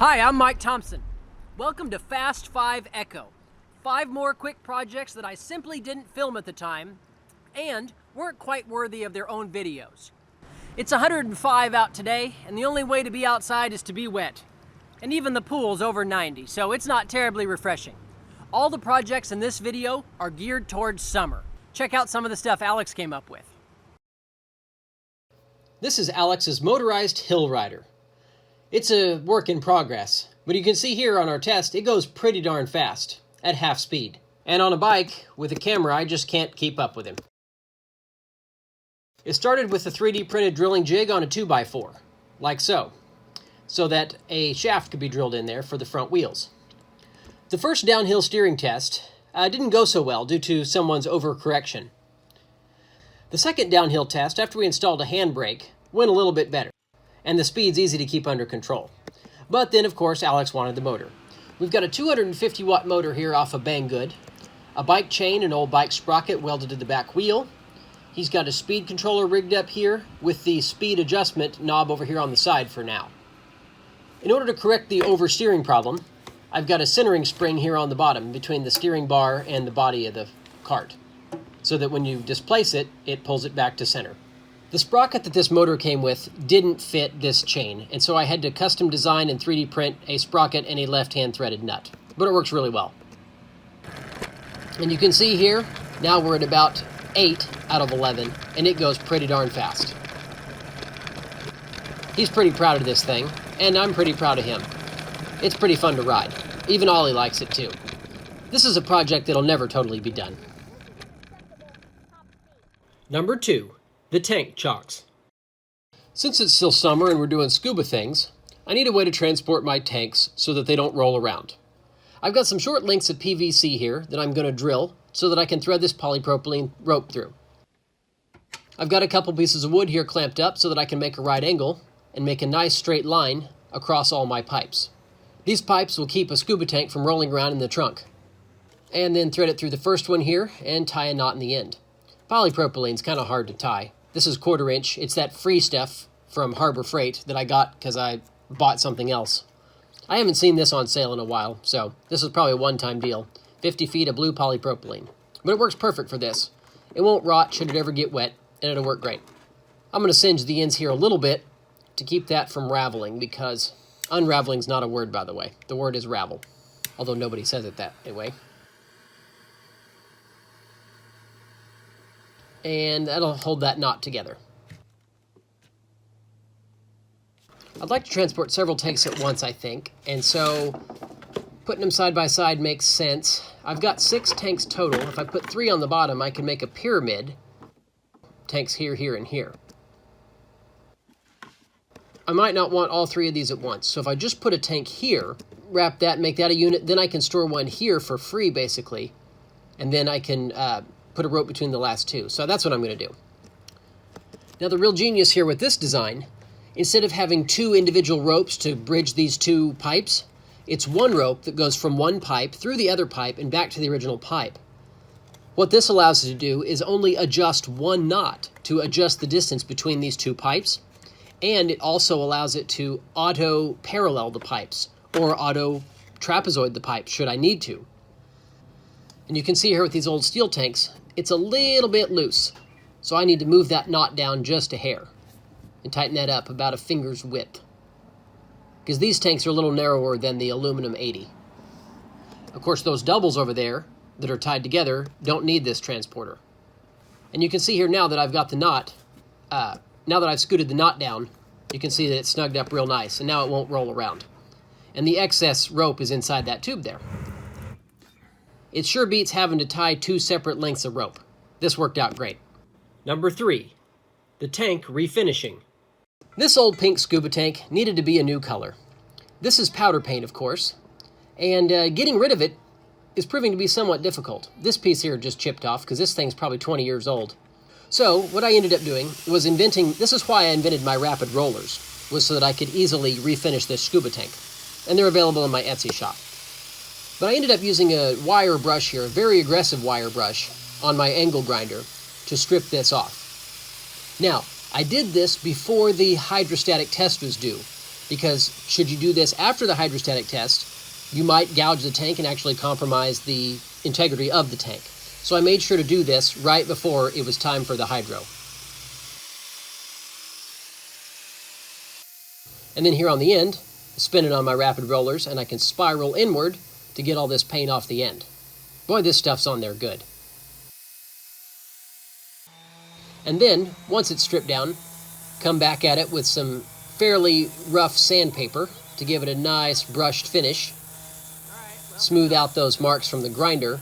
Hi, I'm Mike Thompson. Welcome to Fast 5 Echo. 5 more quick projects that I simply didn't film at the time and weren't quite worthy of their own videos. It's 105 out today, and the only way to be outside is to be wet. And even the pool's over 90, so it's not terribly refreshing. All the projects in this video are geared towards summer. Check out some of the stuff Alex came up with. This is Alex's motorized hill rider. It's a work in progress, but you can see here on our test, it goes pretty darn fast, at half speed. And on a bike, with a camera, I just can't keep up with him. It started with a 3D printed drilling jig on a 2x4, like so that a shaft could be drilled in there for the front wheels. The first downhill steering test didn't go so well due to someone's overcorrection. The second downhill test, after we installed a handbrake, went a little bit better, and the speed's easy to keep under control. But then, of course, Alex wanted the motor. We've got a 250 watt motor here off of Banggood, a bike chain, an old bike sprocket welded to the back wheel. He's got a speed controller rigged up here with the speed adjustment knob over here on the side for now. In order to correct the oversteering problem, I've got a centering spring here on the bottom between the steering bar and the body of the cart, so that when you displace it, it pulls it back to center. The sprocket that this motor came with didn't fit this chain, and so I had to custom design and 3D print a sprocket and a left-hand threaded nut. But it works really well. And you can see here, now we're at about 8 out of 11, and it goes pretty darn fast. He's pretty proud of this thing, and I'm pretty proud of him. It's pretty fun to ride. Even Ollie likes it too. This is a project that'll never totally be done. Number 2. The tank chocks. Since it's still summer and we're doing scuba things, I need a way to transport my tanks so that they don't roll around. I've got some short lengths of PVC here that I'm going to drill so that I can thread this polypropylene rope through. I've got a couple pieces of wood here clamped up so that I can make a right angle and make a nice straight line across all my pipes. These pipes will keep a scuba tank from rolling around in the trunk. And then thread it through the first one here and tie a knot in the end. Polypropylene's kind of hard to tie. This is 1/4 inch. It's that free stuff from Harbor Freight that I got because I bought something else. I haven't seen this on sale in a while, so this is probably a one-time deal. 50 feet of blue polypropylene. But it works perfect for this. It won't rot should it ever get wet, and it'll work great. I'm going to singe the ends here a little bit to keep that from raveling, because unraveling's not a word, by the way. The word is ravel, although nobody says it that way. And that'll hold that knot together. I'd like to transport several tanks at once, I think, and so putting them side by side makes sense. I've got 6 tanks total. If I put 3 on the bottom, I can make a pyramid. Tanks here, here, and here. I might not want all 3 of these at once, so if I just put a tank here, wrap that, make that a unit, then I can store one here for free, basically, and then I can put a rope between the last 2. So that's what I'm going to do. Now the real genius here with this design, instead of having 2 individual ropes to bridge these 2 pipes, it's one rope that goes from one pipe through the other pipe and back to the original pipe. What this allows us to do is only adjust one knot to adjust the distance between these 2 pipes, and it also allows it to auto parallel the pipes or auto trapezoid the pipes should I need to. And you can see here with these old steel tanks, it's a little bit loose. So I need to move that knot down just a hair and tighten that up about a finger's width, because these tanks are a little narrower than the aluminum 80. Of course, those doubles over there that are tied together don't need this transporter. And you can see here now that I've got the knot, now that I've scooted the knot down, you can see that it's snugged up real nice, and now it won't roll around. And the excess rope is inside that tube there. It sure beats having to tie 2 separate lengths of rope. This worked out great. Number 3, the tank refinishing. This old pink scuba tank needed to be a new color. This is powder paint, of course, and getting rid of it is proving to be somewhat difficult. This piece here just chipped off because this thing's probably 20 years old. So what I ended up doing was this is why I invented my rapid rollers, was so that I could easily refinish this scuba tank. And they're available in my Etsy shop. But I ended up using a wire brush here, a very aggressive wire brush, on my angle grinder to strip this off. Now, I did this before the hydrostatic test was due, because should you do this after the hydrostatic test, you might gouge the tank and actually compromise the integrity of the tank. So I made sure to do this right before it was time for the hydro. And then here on the end, spin it on my rapid rollers and I can spiral inward to get all this paint off the end. Boy, this stuff's on there good. And then, once it's stripped down, come back at it with some fairly rough sandpaper to give it a nice brushed finish. Smooth out those marks from the grinder,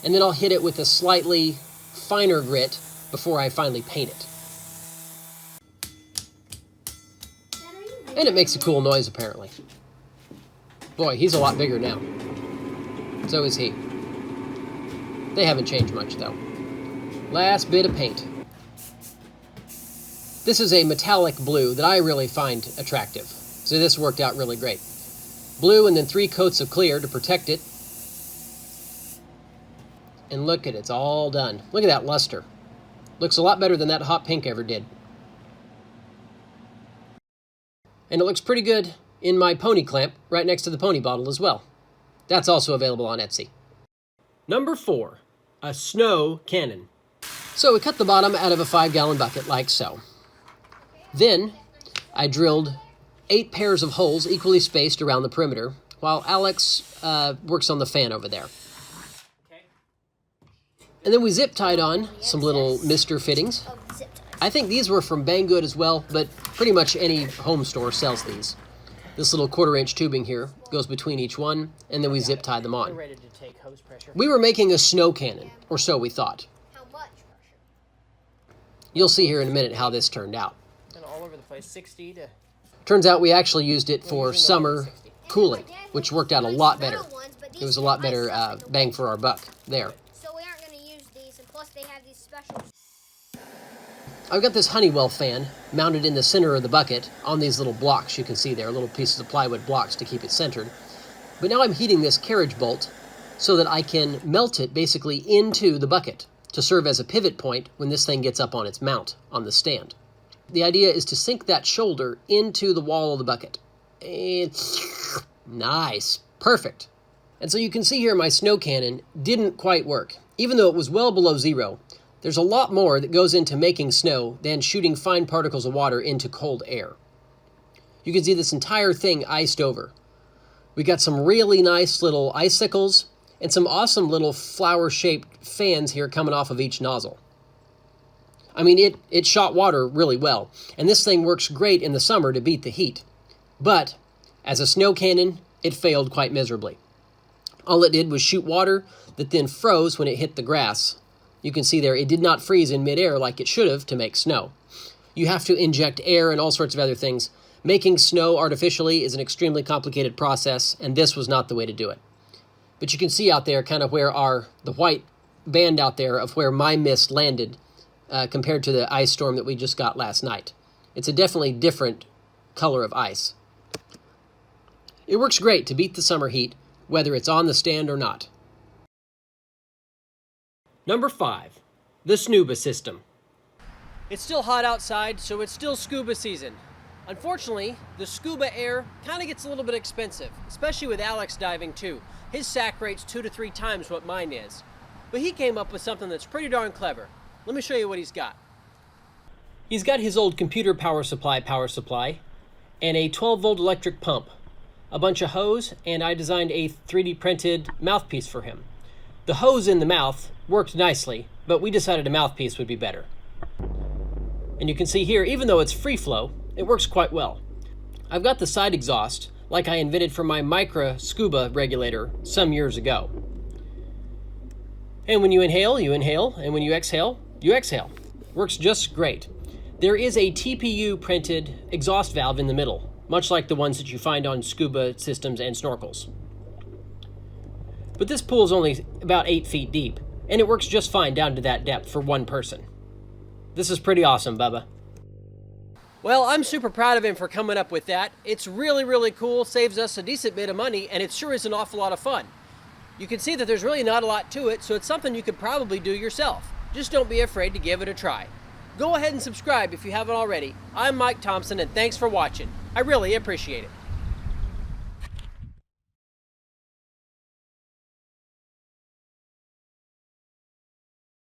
and then I'll hit it with a slightly finer grit before I finally paint it. And it makes a cool noise, apparently. Boy, he's a lot bigger now. So is he. They haven't changed much, though. Last bit of paint. This is a metallic blue that I really find attractive. So this worked out really great. Blue and then 3 coats of clear to protect it. And look at it, it's all done. Look at that luster. Looks a lot better than that hot pink ever did. And it looks pretty good in my pony clamp right next to the pony bottle as well. That's also available on Etsy. Number 4, a snow cannon. So we cut the bottom out of a 5-gallon bucket like so. Then I drilled 8 pairs of holes equally spaced around the perimeter while Alex works on the fan over there. And then we zip tied on some little mister fittings. I think these were from Banggood as well, but pretty much any home store sells these. This little 1/4-inch tubing here goes between each one, and then we zip tie them on. We were making a snow cannon, or so we thought. How much pressure? You'll see here in a minute how this turned out. All over the place, 60 to... Turns out we actually used it for summer cooling, which worked out a lot better. It was a lot better bang for our buck there. So we aren't going to use these, and plus they have these special... I've got this Honeywell fan mounted in the center of the bucket on these little blocks you can see there, little pieces of plywood blocks to keep it centered. But now I'm heating this carriage bolt so that I can melt it basically into the bucket to serve as a pivot point when this thing gets up on its mount on the stand. The idea is to sink that shoulder into the wall of the bucket. It's nice. Perfect. And so you can see here my snow cannon didn't quite work. Even though it was well below zero, there's a lot more that goes into making snow than shooting fine particles of water into cold air. You can see this entire thing iced over. We got some really nice little icicles and some awesome little flower-shaped fans here coming off of each nozzle. I mean, it shot water really well, and this thing works great in the summer to beat the heat. But, as a snow cannon, it failed quite miserably. All it did was shoot water that then froze when it hit the grass. You can see there, it did not freeze in midair like it should have to make snow. You have to inject air and all sorts of other things. Making snow artificially is an extremely complicated process, and this was not the way to do it. But you can see out there kind of where the white band out there of where my mist landed compared to the ice storm that we just got last night. It's a definitely different color of ice. It works great to beat the summer heat, whether it's on the stand or not. Number 5, the Snuba System. It's still hot outside, so it's still scuba season. Unfortunately, the scuba air kind of gets a little bit expensive, especially with Alex diving too. His sack rate's 2 to 3 times what mine is. But he came up with something that's pretty darn clever. Let me show you what he's got. He's got his old computer power supply, and a 12-volt electric pump, a bunch of hose, and I designed a 3D printed mouthpiece for him. The hose in the mouth worked nicely, but we decided a mouthpiece would be better. And you can see here, even though it's free flow, it works quite well. I've got the side exhaust, like I invented for my Micra scuba regulator some years ago. And when you inhale, and when you exhale, you exhale. Works just great. There is a TPU printed exhaust valve in the middle, much like the ones that you find on scuba systems and snorkels. But this pool is only about 8 feet deep, and it works just fine down to that depth for one person. This is pretty awesome, Bubba. Well, I'm super proud of him for coming up with that. It's really, really cool, saves us a decent bit of money, and it sure is an awful lot of fun. You can see that there's really not a lot to it, so it's something you could probably do yourself. Just don't be afraid to give it a try. Go ahead and subscribe if you haven't already. I'm Mike Thompson, and thanks for watching. I really appreciate it.